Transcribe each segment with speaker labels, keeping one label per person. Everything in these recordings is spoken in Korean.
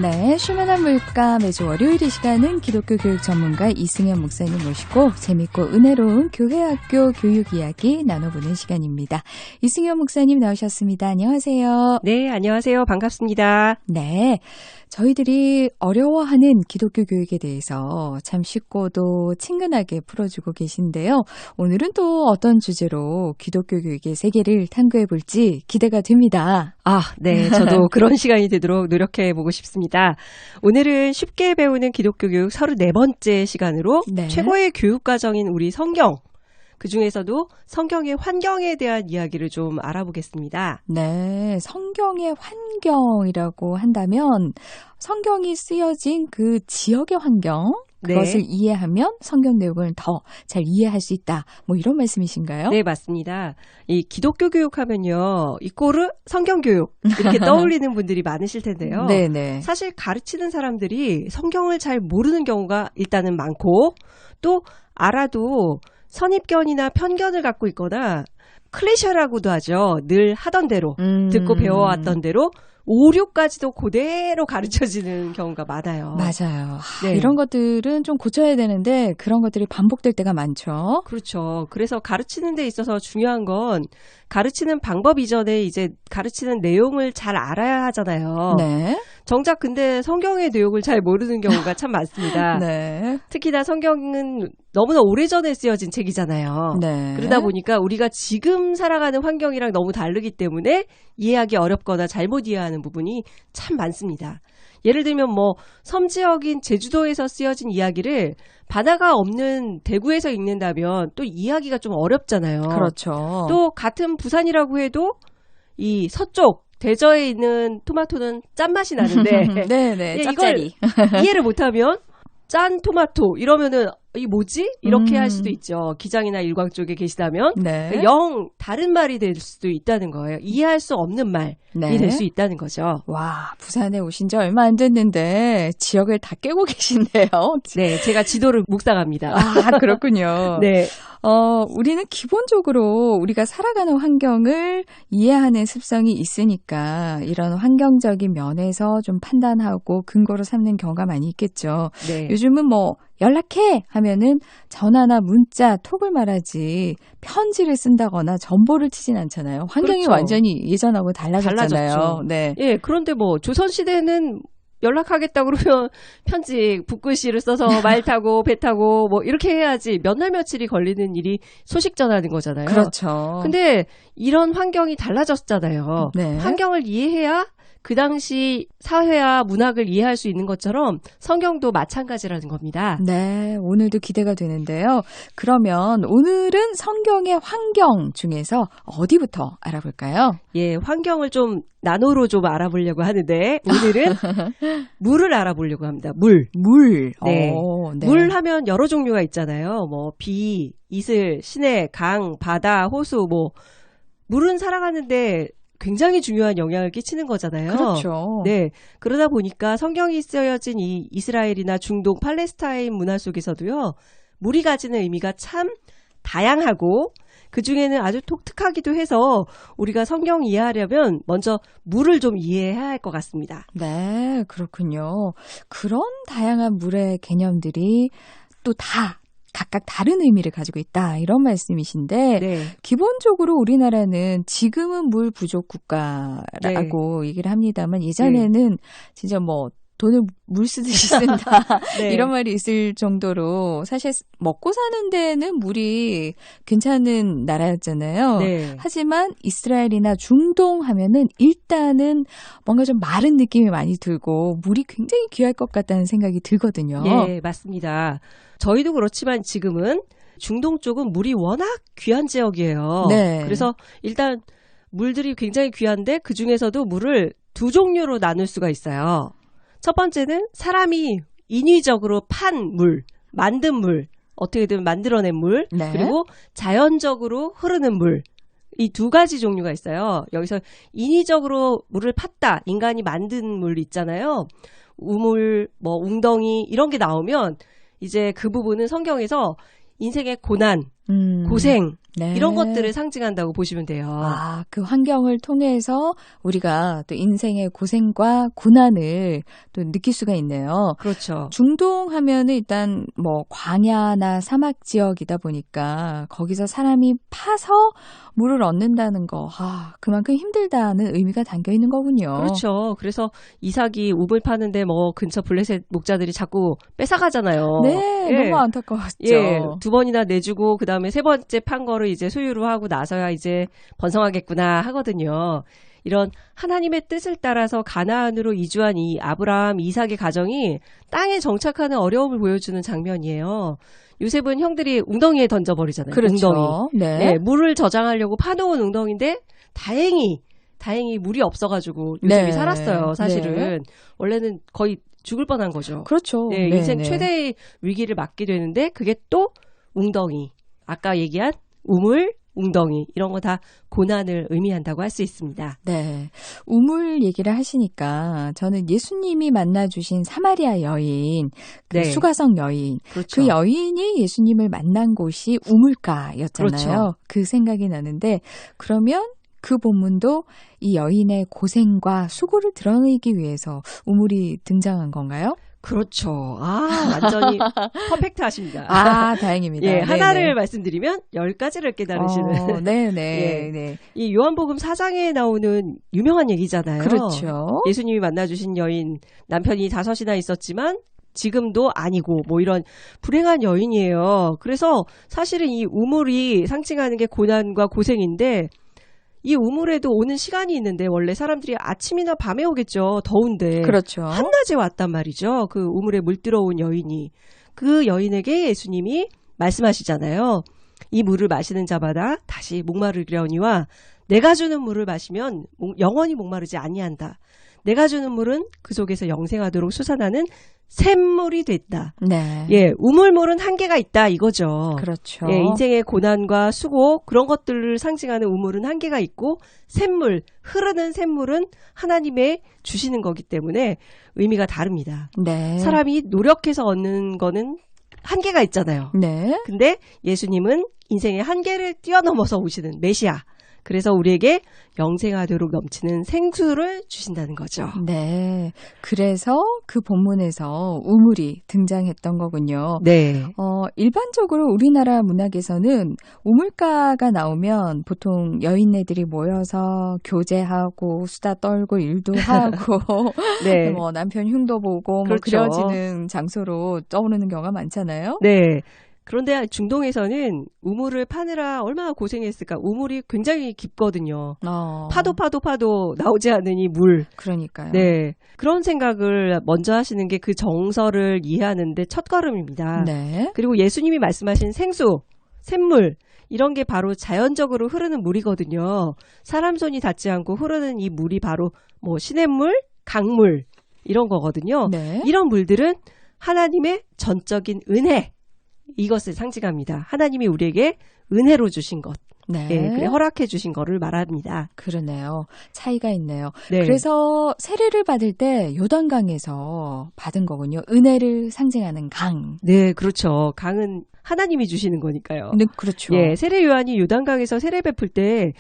Speaker 1: 네, 쉴만한 물가 매주 월요일 이 시간은 기독교 교육 전문가 이승현 목사님 모시고 재밌고 은혜로운 교회학교 교육 이야기 나눠보는 시간입니다. 이승현 목사님 나오셨습니다. 안녕하세요.
Speaker 2: 네, 안녕하세요. 반갑습니다.
Speaker 1: 네, 저희들이 어려워하는 기독교 교육에 대해서 참 쉽고도 친근하게 풀어주고 계신데요. 오늘은 또 어떤 주제로 기독교 교육의 세계를 탐구해 볼지 기대가 됩니다.
Speaker 2: 네. 저도 그런 시간이 되도록 노력해보고 싶습니다. 오늘은 쉽게 배우는 기독교 교육 34번째 시간으로
Speaker 1: 네.
Speaker 2: 최고의 교육과정인 우리 성경, 그중에서도 성경의 환경에 대한 이야기를 좀 알아보겠습니다.
Speaker 1: 네, 성경의 환경이라고 한다면 성경이 쓰여진 그 지역의 환경, 그것을
Speaker 2: 네.
Speaker 1: 이해하면 성경 내용을 더 잘 이해할 수 있다. 뭐 이런 말씀이신가요?
Speaker 2: 네, 맞습니다. 이 기독교 교육하면요, 이꼬르 성경 교육 이렇게 떠올리는 분들이 많으실 텐데요.
Speaker 1: 네네.
Speaker 2: 사실 가르치는 사람들이 성경을 잘 모르는 경우가 일단은 많고, 또 알아도 선입견이나 편견을 갖고 있거나 클리셰라고도 하죠. 늘 하던 대로, 듣고 배워왔던 대로 5, 6까지도 그대로 가르쳐지는 경우가 많아요.
Speaker 1: 맞아요.
Speaker 2: 네.
Speaker 1: 이런 것들은 좀 고쳐야 되는데 그런 것들이 반복될 때가 많죠.
Speaker 2: 그렇죠. 그래서 가르치는 데 있어서 중요한 건 가르치는 방법 이전에 이제 가르치는 내용을 잘 알아야 하잖아요.
Speaker 1: 네.
Speaker 2: 정작 근데 성경의 내용을 잘 모르는 경우가 참 많습니다.
Speaker 1: 네.
Speaker 2: 특히나 성경은 너무나 오래전에 쓰여진 책이잖아요.
Speaker 1: 네.
Speaker 2: 그러다 보니까 우리가 지금 살아가는 환경이랑 너무 다르기 때문에 이해하기 어렵거나 잘못 이해하는 부분이 참 많습니다. 예를 들면 뭐 섬 지역인 제주도에서 쓰여진 이야기를 바다가 없는 대구에서 읽는다면 또 이해하기가 좀 어렵잖아요.
Speaker 1: 그렇죠.
Speaker 2: 또 같은 부산이라고 해도 이 서쪽 대저에 있는 토마토는 짠맛이 나는데
Speaker 1: 네네. 짭짜리.
Speaker 2: 이걸 이해를 못하면 짠 토마토 이러면은 이 뭐지? 이렇게 할 수도 있죠. 기장이나 일광 쪽에 계시다면
Speaker 1: 네.
Speaker 2: 영 다른 말이 될 수도 있다는 거예요. 이해할 수 없는 말이
Speaker 1: 네.
Speaker 2: 될 수 있다는 거죠.
Speaker 1: 와, 부산에 오신 지 얼마 안 됐는데 지역을 다 깨고 계신데요.
Speaker 2: 네, 제가 지도를 묵상합니다.
Speaker 1: 아, 그렇군요.
Speaker 2: 네,
Speaker 1: 우리는 기본적으로 우리가 살아가는 환경을 이해하는 습성이 있으니까 이런 환경적인 면에서 좀 판단하고 근거로 삼는 경우가 많이 있겠죠.
Speaker 2: 네.
Speaker 1: 요즘은 뭐 연락해 하면은 전화나 문자, 톡을 말하지 편지를 쓴다거나 전보를 치진 않잖아요. 환경이
Speaker 2: 그렇죠.
Speaker 1: 완전히 예전하고 달라졌잖아요.
Speaker 2: 달라졌죠.
Speaker 1: 네.
Speaker 2: 예, 그런데 뭐 조선시대는 연락하겠다 그러면 편지, 붓글씨를 써서 말 타고 배 타고 뭐 이렇게 해야지 몇 날 며칠이 걸리는 일이 소식 전하는 거잖아요.
Speaker 1: 그렇죠.
Speaker 2: 근데 이런 환경이 달라졌잖아요.
Speaker 1: 네.
Speaker 2: 환경을 이해해야 그 당시 사회와 문학을 이해할 수 있는 것처럼 성경도 마찬가지라는 겁니다.
Speaker 1: 네, 오늘도 기대가 되는데요. 그러면 오늘은 성경의 환경 중에서 어디부터 알아볼까요?
Speaker 2: 예, 환경을 좀 나노로 좀 알아보려고 하는데 오늘은 물을 알아보려고 합니다. 물. 네.
Speaker 1: 네.
Speaker 2: 물 하면 여러 종류가 있잖아요. 뭐 비, 이슬, 시내, 강, 바다, 호수 뭐 물은 살아가는데 굉장히 중요한 영향을 끼치는 거잖아요.
Speaker 1: 그렇죠.
Speaker 2: 네. 그러다 보니까 성경이 쓰여진 이 이스라엘이나 중동, 팔레스타인 문화 속에서도요. 물이 가지는 의미가 참 다양하고 그중에는 아주 독특하기도 해서 우리가 성경 이해하려면 먼저 물을 좀 이해해야 할 것 같습니다.
Speaker 1: 네, 그렇군요. 그런 다양한 물의 개념들이 또 다 각각 다른 의미를 가지고 있다. 이런 말씀이신데
Speaker 2: 네.
Speaker 1: 기본적으로 우리나라는 지금은 물 부족 국가라고 얘기를 합니다만 예전에는 진짜 뭐 돈을 물 쓰듯이 쓴다.
Speaker 2: 네.
Speaker 1: 이런 말이 있을 정도로 사실 먹고 사는 데는 물이 괜찮은 나라였잖아요.
Speaker 2: 네.
Speaker 1: 하지만 이스라엘이나 중동 하면은 일단은 뭔가 좀 마른 느낌이 많이 들고 물이 굉장히 귀할 것 같다는 생각이 들거든요.
Speaker 2: 예, 맞습니다. 저희도 그렇지만 지금은 중동 쪽은 물이 워낙 귀한 지역이에요.
Speaker 1: 네.
Speaker 2: 그래서 일단 물들이 굉장히 귀한데 그중에서도 물을 두 종류로 나눌 수가 있어요. 첫 번째는 사람이 인위적으로 판 물, 만든 물, 어떻게든 만들어낸 물,
Speaker 1: 네.
Speaker 2: 그리고 자연적으로 흐르는 물. 이 두 가지 종류가 있어요. 여기서 인위적으로 물을 팠다, 인간이 만든 물 있잖아요. 우물, 뭐 웅덩이 이런 게 나오면 이제 그 부분은 성경에서 인생의 고난, 고생,
Speaker 1: 네.
Speaker 2: 이런 것들을 상징한다고 보시면 돼요.
Speaker 1: 아, 그 환경을 통해서 우리가 또 인생의 고생과 고난을 또 느낄 수가 있네요.
Speaker 2: 그렇죠.
Speaker 1: 중동하면은 일단 뭐 광야나 사막 지역이다 보니까 거기서 사람이 파서 물을 얻는다는 거, 그만큼 힘들다는 의미가 담겨 있는 거군요.
Speaker 2: 그렇죠. 그래서 이삭이 우물 파는데 뭐 근처 블레셋 목자들이 자꾸 뺏어가잖아요.
Speaker 1: 네,
Speaker 2: 예.
Speaker 1: 너무 안타까웠죠.
Speaker 2: 예, 2번이나 내주고 그 다음에 3번째 판 거를 이제 소유로 하고 나서야 이제 번성하겠구나 하거든요. 이런 하나님의 뜻을 따라서 가나안으로 이주한 이 아브라함, 이삭의 가정이 땅에 정착하는 어려움을 보여주는 장면이에요. 요셉은 형들이 웅덩이에 던져버리잖아요.
Speaker 1: 그렇죠.
Speaker 2: 웅덩이.
Speaker 1: 네.
Speaker 2: 예, 물을 저장하려고 파놓은 웅덩이인데 다행히 물이 없어가지고 요셉이
Speaker 1: 네.
Speaker 2: 살았어요. 사실은.
Speaker 1: 네.
Speaker 2: 원래는 거의 죽을 뻔한 거죠.
Speaker 1: 그렇죠.
Speaker 2: 네,
Speaker 1: 네,
Speaker 2: 인생
Speaker 1: 네.
Speaker 2: 최대의 위기를 맞게 되는데 그게 또 웅덩이. 아까 얘기한 우물, 웅덩이 이런 거 다 고난을 의미한다고 할 수 있습니다.
Speaker 1: 네. 우물 얘기를 하시니까 저는 예수님이 만나주신 사마리아 여인, 그
Speaker 2: 네.
Speaker 1: 수가성 여인,
Speaker 2: 그렇죠.
Speaker 1: 그 여인이 예수님을 만난 곳이 우물가였잖아요.
Speaker 2: 그렇죠.
Speaker 1: 그 생각이 나는데 그러면 그 본문도 이 여인의 고생과 수고를 드러내기 위해서 우물이 등장한 건가요?
Speaker 2: 그렇죠. 완전히 퍼펙트 하십니다.
Speaker 1: 다행입니다.
Speaker 2: 예,
Speaker 1: 네네.
Speaker 2: 하나를 말씀드리면 10가지를 깨달으시는.
Speaker 1: 네네.
Speaker 2: 예.
Speaker 1: 네.
Speaker 2: 이 요한복음 4장에 나오는 유명한 얘기잖아요.
Speaker 1: 그렇죠.
Speaker 2: 예수님이 만나주신 여인, 남편이 5이나 있었지만 지금도 아니고 뭐 이런 불행한 여인이에요. 그래서 사실은 이 우물이 상징하는 게 고난과 고생인데 이 우물에도 오는 시간이 있는데 원래 사람들이 아침이나 밤에 오겠죠. 더운데.
Speaker 1: 그렇죠.
Speaker 2: 한낮에 왔단 말이죠. 그 우물에 물 들어온 여인이. 그 여인에게 예수님이 말씀하시잖아요. 이 물을 마시는 자마다 다시 목마르리려니와 내가 주는 물을 마시면 영원히 목마르지 아니한다. 내가 주는 물은 그 속에서 영생하도록 솟아나는 샘물이 됐다.
Speaker 1: 네.
Speaker 2: 예, 우물물은 한계가 있다 이거죠.
Speaker 1: 그렇죠.
Speaker 2: 예, 인생의 고난과 수고 그런 것들을 상징하는 우물은 한계가 있고 샘물, 흐르는 샘물은 하나님의 주시는 거기 때문에 의미가 다릅니다.
Speaker 1: 네.
Speaker 2: 사람이 노력해서 얻는 거는 한계가 있잖아요.
Speaker 1: 네.
Speaker 2: 근데 예수님은 인생의 한계를 뛰어넘어서 오시는 메시아. 그래서 우리에게 영생하도록 넘치는 생수를 주신다는 거죠.
Speaker 1: 네. 그래서 그 본문에서 우물이 등장했던 거군요.
Speaker 2: 네.
Speaker 1: 일반적으로 우리나라 문학에서는 우물가가 나오면 보통 여인네들이 모여서 교제하고 수다 떨고 일도 하고
Speaker 2: 네.
Speaker 1: 뭐 남편 흉도 보고
Speaker 2: 그렇죠.
Speaker 1: 뭐 그려지는 장소로 떠오르는 경우가 많잖아요.
Speaker 2: 네. 그런데 중동에서는 우물을 파느라 얼마나 고생했을까. 우물이 굉장히 깊거든요. 파도 나오지 않는 이 물.
Speaker 1: 그러니까요.
Speaker 2: 네. 그런 생각을 먼저 하시는 게 그 정서를 이해하는데 첫걸음입니다.
Speaker 1: 네.
Speaker 2: 그리고 예수님이 말씀하신 생수, 샘물 이런 게 바로 자연적으로 흐르는 물이거든요. 사람 손이 닿지 않고 흐르는 이 물이 바로 뭐 시냇물, 강물 이런 거거든요.
Speaker 1: 네.
Speaker 2: 이런 물들은 하나님의 전적인 은혜 이것을 상징합니다. 하나님이 우리에게 은혜로 주신 것.
Speaker 1: 네.
Speaker 2: 예, 그래 허락해 주신 거를 말합니다.
Speaker 1: 그러네요. 차이가 있네요.
Speaker 2: 네.
Speaker 1: 그래서 세례를 받을 때 요단강에서 받은 거군요. 은혜를 상징하는 강.
Speaker 2: 네, 그렇죠. 강은 하나님이 주시는 거니까요.
Speaker 1: 네, 그렇죠.
Speaker 2: 예, 세례 요한이 요단강에서 세례 베풀 때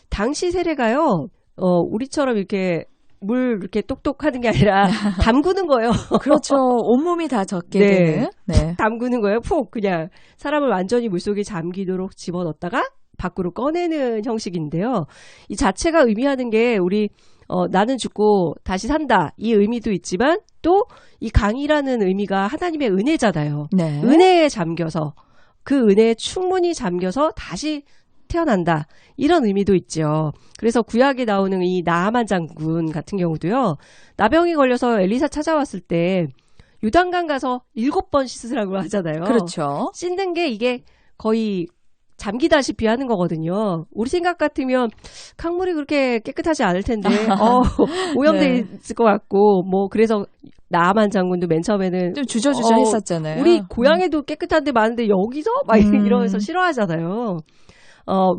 Speaker 2: 당시 세례가요. 우리처럼 이렇게 물 이렇게 똑똑 하는 게 아니라 담그는 거예요.
Speaker 1: 그렇죠. 온몸이 다 젖게
Speaker 2: 네.
Speaker 1: 되는. 네.
Speaker 2: 담그는 거예요. 푹 그냥 사람을 완전히 물속에 잠기도록 집어넣었다가 밖으로 꺼내는 형식인데요. 이 자체가 의미하는 게 우리 나는 죽고 다시 산다 이 의미도 있지만 또 이 강이라는 의미가 하나님의 은혜잖아요.
Speaker 1: 네.
Speaker 2: 은혜에 잠겨서 그 은혜에 충분히 잠겨서 다시 태어난다. 이런 의미도 있죠. 그래서 구약에 나오는 이 나아만 장군 같은 경우도요. 나병이 걸려서 엘리사 찾아왔을 때 요단강 가서 7번 씻으라고 하잖아요.
Speaker 1: 그렇죠.
Speaker 2: 씻는 게 이게 거의 잠기다시피 하는 거거든요. 우리 생각 같으면 강물이 그렇게 깨끗하지 않을 텐데 오염돼
Speaker 1: 네.
Speaker 2: 있을 것 같고 뭐 그래서 나아만 장군도 맨 처음에는
Speaker 1: 좀 주저주저 했었잖아요.
Speaker 2: 우리 고향에도 깨끗한 데 많은데 여기서 막 이러면서 싫어하잖아요.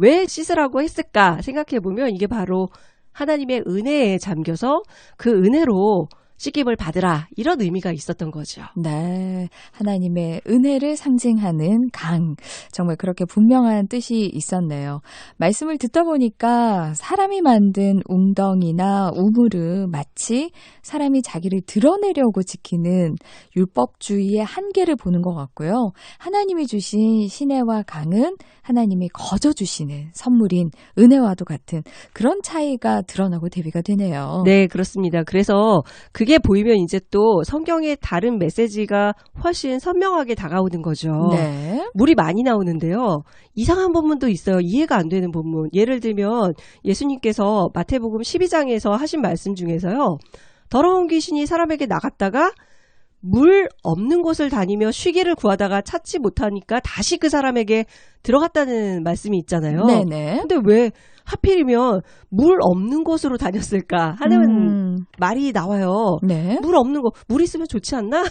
Speaker 2: 왜 씻으라고 했을까 생각해 보면 이게 바로 하나님의 은혜에 잠겨서 그 은혜로 씻김을 받으라 이런 의미가 있었던 거죠.
Speaker 1: 네, 하나님의 은혜를 상징하는 강. 정말 그렇게 분명한 뜻이 있었네요. 말씀을 듣다 보니까 사람이 만든 웅덩이나 우물은 마치 사람이 자기를 드러내려고 지키는 율법주의의 한계를 보는 것 같고요. 하나님이 주신 시내와 강은 하나님이 거저 주시는 선물인 은혜와도 같은 그런 차이가 드러나고 대비가 되네요.
Speaker 2: 네, 그렇습니다. 그래서 그게 보이면 이제 또 성경의 다른 메시지가 훨씬 선명하게 다가오는 거죠.
Speaker 1: 네.
Speaker 2: 물이 많이 나오는데요. 이상한 본문도 있어요. 이해가 안 되는 본문. 예를 들면 예수님께서 마태복음 12장에서 하신 말씀 중에서요. 더러운 귀신이 사람에게 나갔다가 물 없는 곳을 다니며 쉬기를 구하다가 찾지 못하니까 다시 그 사람에게 들어갔다는 말씀이 있잖아요.
Speaker 1: 네네.
Speaker 2: 근데 왜 하필이면 물 없는 곳으로 다녔을까 하는 말이 나와요.
Speaker 1: 네.
Speaker 2: 물 없는 곳, 물 있으면 좋지 않나?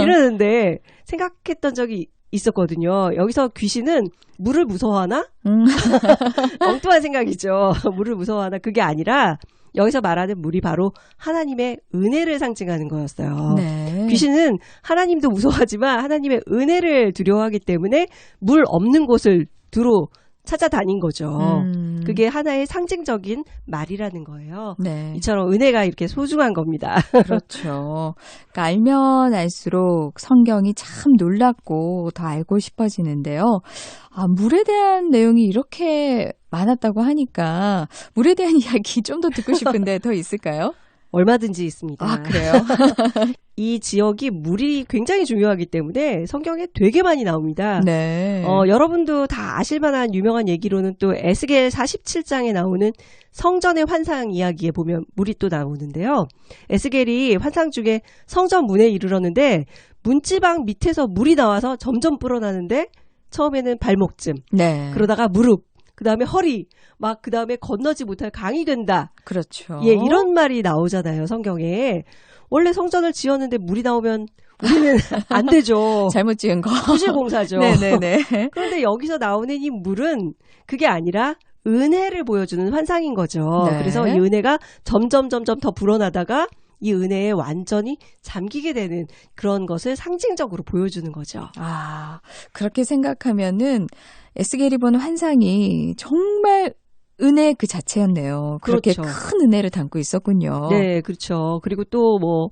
Speaker 2: 이러는데 생각했던 적이 있었거든요. 여기서 귀신은 물을 무서워하나? 엉뚱한 생각이죠. 물을 무서워하나? 그게 아니라 여기서 말하는 물이 바로 하나님의 은혜를 상징하는 거였어요.
Speaker 1: 네.
Speaker 2: 귀신은 하나님도 무서워하지만 하나님의 은혜를 두려워하기 때문에 물 없는 곳을 두루 찾아다닌 거죠. 그게 하나의 상징적인 말이라는 거예요.
Speaker 1: 네.
Speaker 2: 이처럼 은혜가 이렇게 소중한 겁니다.
Speaker 1: 그렇죠. 그러니까 알면 알수록 성경이 참 놀랍고 더 알고 싶어지는데요. 아, 물에 대한 내용이 이렇게 많았다고 하니까 물에 대한 이야기 좀 더 듣고 싶은데 더 있을까요?
Speaker 2: 얼마든지 있습니다.
Speaker 1: 아, 그래요?
Speaker 2: 이 지역이 물이 굉장히 중요하기 때문에 성경에 되게 많이 나옵니다.
Speaker 1: 네.
Speaker 2: 여러분도 다 아실 만한 유명한 얘기로는 또 에스겔 47장에 나오는 성전의 환상 이야기에 보면 물이 또 나오는데요. 에스겔이 환상 중에 성전 문에 이르렀는데 문지방 밑에서 물이 나와서 점점 불어나는데 처음에는 발목쯤,
Speaker 1: 네.
Speaker 2: 그러다가 무릎, 그 다음에 허리, 막 그 다음에 건너지 못할 강이 된다.
Speaker 1: 그렇죠.
Speaker 2: 예, 이런 말이 나오잖아요, 성경에. 원래 성전을 지었는데 물이 나오면 우리는 안 되죠.
Speaker 1: 잘못 지은 거.
Speaker 2: 부실공사죠.
Speaker 1: 네네네.
Speaker 2: 그런데 여기서 나오는 이 물은 그게 아니라 은혜를 보여주는 환상인 거죠.
Speaker 1: 네.
Speaker 2: 그래서 이 은혜가 점점 더 불어나다가 이 은혜에 완전히 잠기게 되는 그런 것을 상징적으로 보여주는 거죠.
Speaker 1: 아, 그렇게 생각하면은 에스겔이 본 환상이 정말 은혜 그 자체였네요. 그렇게
Speaker 2: 그렇죠.
Speaker 1: 큰 은혜를 담고 있었군요.
Speaker 2: 네, 그렇죠. 그리고 또 뭐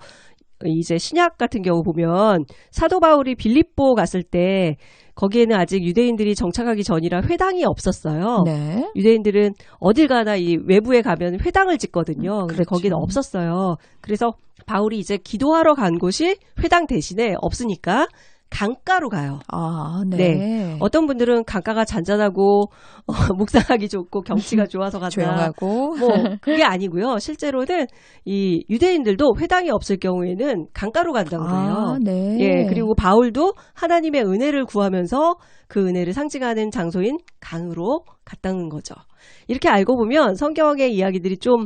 Speaker 2: 이제 신약 같은 경우 보면 사도 바울이 빌립보 갔을 때 거기에는 아직 유대인들이 정착하기 전이라 회당이 없었어요.
Speaker 1: 네.
Speaker 2: 유대인들은 어딜 가나 이 외부에 가면 회당을 짓거든요. 근데
Speaker 1: 그렇죠.
Speaker 2: 거기는 없었어요. 그래서 바울이 이제 기도하러 간 곳이 회당 대신에 없으니까 강가로 가요.
Speaker 1: 아, 네.
Speaker 2: 네. 어떤 분들은 강가가 잔잔하고 묵상하기 좋고 경치가 좋아서 간다.
Speaker 1: 조용하고.
Speaker 2: 뭐 그게 아니고요. 실제로는 이 유대인들도 회당이 없을 경우에는 강가로 간다고 그래요.
Speaker 1: 아, 네.
Speaker 2: 예, 그리고 바울도 하나님의 은혜를 구하면서 그 은혜를 상징하는 장소인 강으로 갔다는 거죠. 이렇게 알고 보면 성경의 이야기들이 좀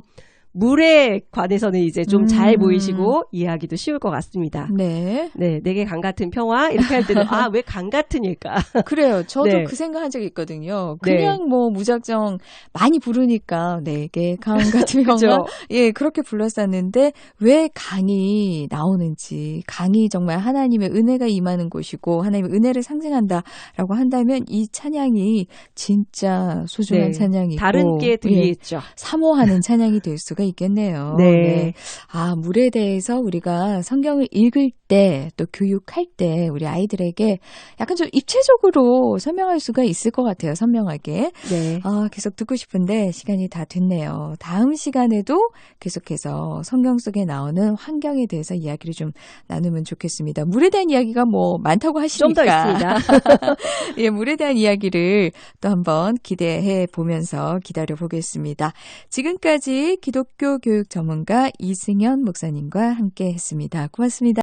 Speaker 2: 물에 관해서는 이제 좀 잘 보이시고 이해하기도 쉬울 것 같습니다.
Speaker 1: 네.
Speaker 2: 네, 내게 강 같은 평화 이렇게 할 때는 아, 왜 강 같으니까.
Speaker 1: 그래요. 저도
Speaker 2: 네.
Speaker 1: 그 생각한 적이 있거든요.
Speaker 2: 네.
Speaker 1: 그냥 뭐 무작정 많이 부르니까 내게 강 같은 평화.
Speaker 2: 그죠?
Speaker 1: 예, 그렇게 불렀었는데 왜 강이 나오는지, 강이 정말 하나님의 은혜가 임하는 곳이고 하나님의 은혜를 상징한다라고 한다면 이 찬양이 진짜 소중한
Speaker 2: 네.
Speaker 1: 찬양이고
Speaker 2: 다른 게 들리겠죠.
Speaker 1: 사모하는 찬양이 될 수가 있겠네요.
Speaker 2: 네.
Speaker 1: 아, 물에 대해서 우리가 성경을 읽을 때 또 교육할 때 우리 아이들에게 약간 좀 입체적으로 설명할 수가 있을 것 같아요. 선명하게.
Speaker 2: 네.
Speaker 1: 아, 계속 듣고 싶은데 시간이 다 됐네요. 다음 시간에도 계속해서 성경 속에 나오는 환경에 대해서 이야기를 좀 나누면 좋겠습니다. 물에 대한 이야기가 뭐 많다고 하시니까.
Speaker 2: 좀 더 있습니다.
Speaker 1: 예, 물에 대한 이야기를 또 한번 기대해 보면서 기다려 보겠습니다. 지금까지 기독교 교육 전문가 이승현 목사님과 함께 했습니다. 고맙습니다.